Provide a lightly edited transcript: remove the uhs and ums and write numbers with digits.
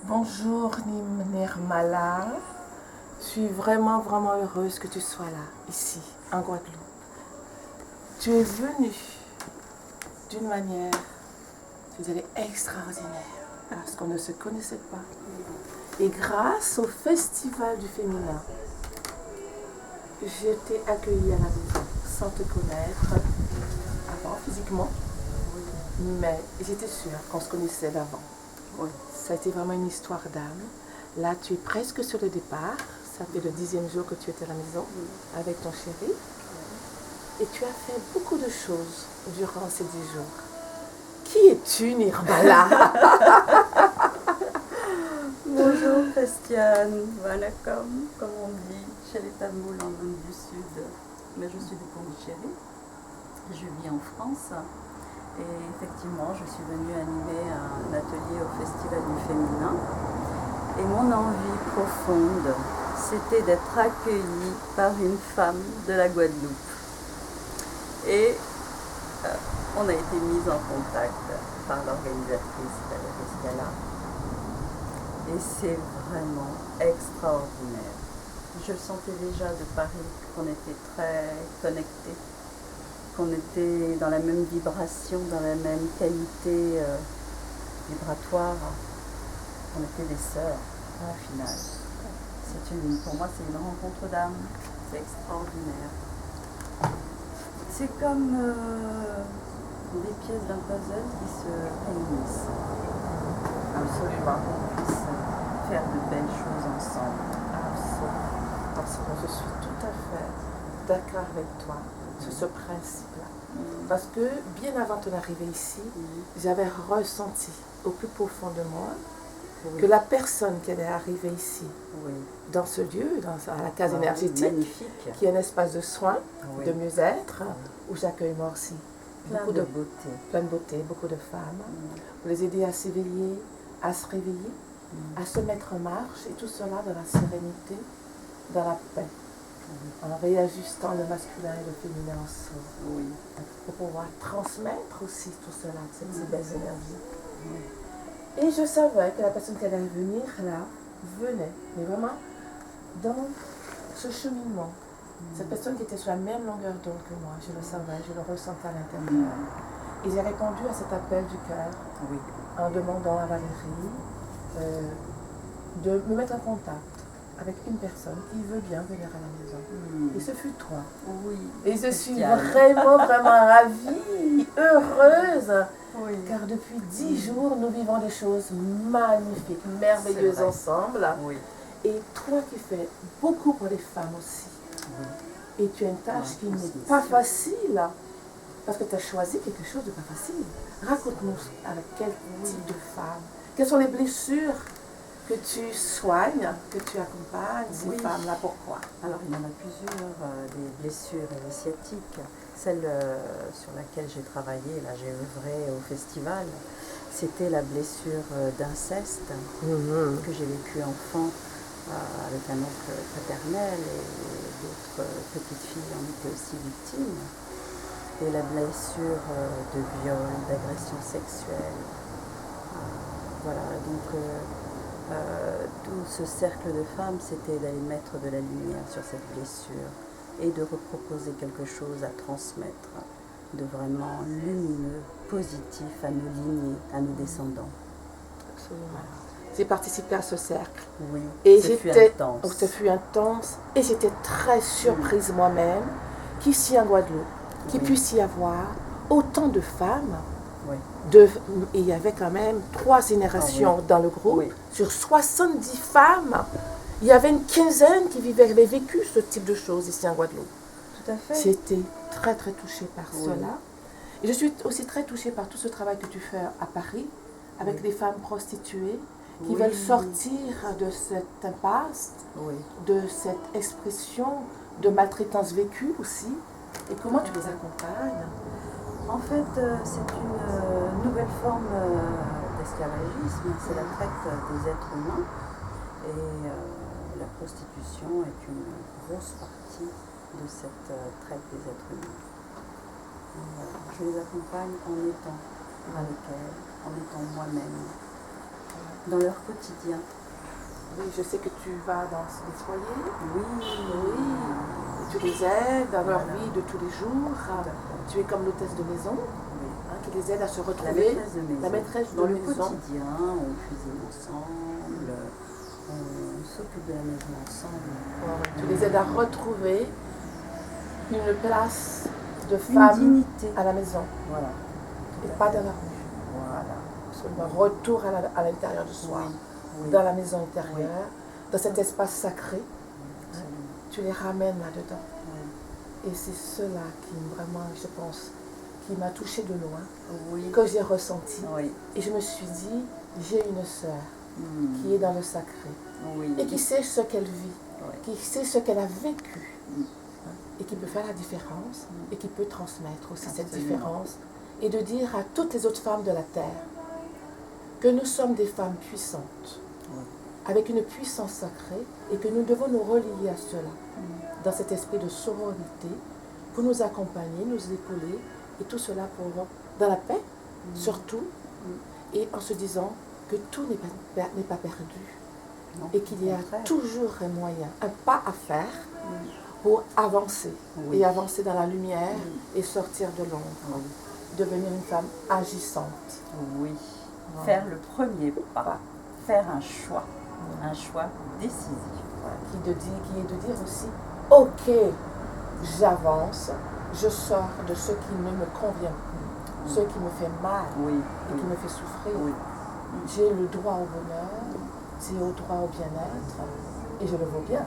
Bonjour Nirmala, je suis vraiment heureuse que tu sois là, ici, en Guadeloupe. Tu es venue d'une manière, je dirais, extraordinaire, parce qu'on ne se connaissait pas. Et grâce au Festival du Féminin, je t'ai accueillie à la maison, sans te connaître avant physiquement, mais j'étais sûre qu'on se connaissait d'avant. Oui. Ça a été vraiment une histoire d'âme. Là, tu es presque sur le départ. Ça fait le 10e jour que tu étais à la maison avec ton chéri. Et tu as fait beaucoup de choses durant ces 10 jours. Qui es-tu, Nirmala? Bonjour Christiane, voilà comme on dit chez les Tamouls en Inde du Sud. Mais je suis de Pondichéry, je vis en France et effectivement je suis venue animer un atelier au Festival du Féminin. Et mon envie profonde, c'était d'être accueillie par une femme de la Guadeloupe. Et on a été mis en contact par l'organisatrice Valérie Scala. Et c'est vraiment extraordinaire. Je le sentais déjà de Paris, qu'on était très connectés, qu'on était dans la même vibration, dans la même qualité vibratoire. On était des sœurs, au final. Pour moi, c'est une rencontre d'âme. C'est extraordinaire. C'est comme des pièces d'un puzzle qui se réunissent. Absolument. Qu'on puisse faire de belles choses ensemble. Absolument. Je suis tout à fait d'accord avec toi sur ce principe-là. Parce que bien avant ton arrivée ici, j'avais ressenti au plus profond de moi que la personne qui allait arriver ici, dans ce lieu, à la case énergétique, magnifique, qui est un espace de soins, de mieux-être, où j'accueille moi aussi plein de beauté. Plein de beauté, beaucoup de femmes, pour les aider à s'éveiller, à se réveiller, à se mettre en marche, et tout cela dans la sérénité, dans la paix, en réajustant le masculin et le féminin en soi, pour pouvoir transmettre aussi tout cela, ces belles énergies. Et je savais que la personne qui allait venir là, venait, mais vraiment dans ce cheminement. Cette personne qui était sur la même longueur d'onde que moi, je le savais, je le ressentais à l'intérieur. Et j'ai répondu à cet appel du cœur en demandant à Valérie de me mettre en contact avec une personne qui veut bien venir à la maison. Et ce fut toi. Et je suis vraiment ravie, heureuse. Car depuis 10 jours, nous vivons des choses magnifiques, merveilleuses ensemble. Et toi qui fais beaucoup pour les femmes aussi. Et tu as une tâche qui n'est pas facile, parce que tu as choisi quelque chose de pas facile. Raconte-nous avec quel type de femme, quelles sont les blessures que tu soignes, que tu accompagnes ces femmes-là, pourquoi? Alors il y en a plusieurs, des blessures initiatiques. Celle sur laquelle j'ai travaillé, là j'ai œuvré au festival, c'était la blessure d'inceste que j'ai vécue enfant avec un oncle paternel et d'autres petites filles en étaient aussi victimes. Et la blessure de viol, d'agression sexuelle. Voilà, donc tout ce cercle de femmes, c'était d'aller mettre de la lumière sur cette blessure et de reproposer quelque chose à transmettre de vraiment lumineux, positif à nos lignées, à nos descendants. Absolument. J'ai participé à ce cercle. Et ce fut intense. Et j'étais très surprise moi-même qu'ici en Guadeloupe, qu'il puisse y avoir autant de femmes. Et il y avait quand même 3 générations dans le groupe. Sur 70 femmes, il y avait une quinzaine qui avaient vécu ce type de choses ici en Guadeloupe. Tout à fait. J'étais très touchée par cela. Et je suis aussi très touchée par tout ce travail que tu fais à Paris, avec des femmes prostituées qui veulent sortir de cette impasse, de cette expression de maltraitance vécue aussi. Et comment tu les accompagnes? En fait, c'est une nouvelle forme d'esclavagisme, c'est la traite des êtres humains. Et la prostitution est une grosse partie de cette traite des êtres humains. Je les accompagne en étant avec elles, en étant moi-même. dans leur quotidien. Oui, je sais que tu vas dans des foyers. Oui, Oui. Et tu les aides dans leur vie de tous les jours. Tu es comme l'hôtesse de maison, qui les aide à se retrouver. La maîtresse de maison. Dans le quotidien, on cuisine ensemble, on s'occupe de la maison ensemble. Ouais, tu les aides à retrouver une place de femme à la maison. Voilà. Et pas dans la rue. Voilà. Un retour à l'intérieur de soi, dans la maison intérieure, dans cet espace sacré. Tu les ramènes là-dedans. Et c'est cela qui vraiment, je pense, qui m'a touchée de loin, que j'ai ressenti. Et je me suis dit, j'ai une sœur qui est dans le sacré et qui sait ce qu'elle vit, qui sait ce qu'elle a vécu et qui peut faire la différence et qui peut transmettre aussi cette différence et de dire à toutes les autres femmes de la terre que nous sommes des femmes puissantes, avec une puissance sacrée et que nous devons nous relier à cela dans cet esprit de sororité pour nous accompagner, nous épauler et tout cela pour dans la paix surtout et en se disant que tout n'est pas perdu et qu'il y a toujours un moyen, un pas à faire pour avancer et avancer dans la lumière et sortir de l'ombre, devenir une femme agissante. Oui, faire le premier pas, faire un choix décisif. Qui est de dire aussi, ok, j'avance, je sors de ce qui ne me convient plus, ce qui me fait mal et qui me fait souffrir. J'ai le droit au bonheur, j'ai le droit au bien-être et je le vaux bien.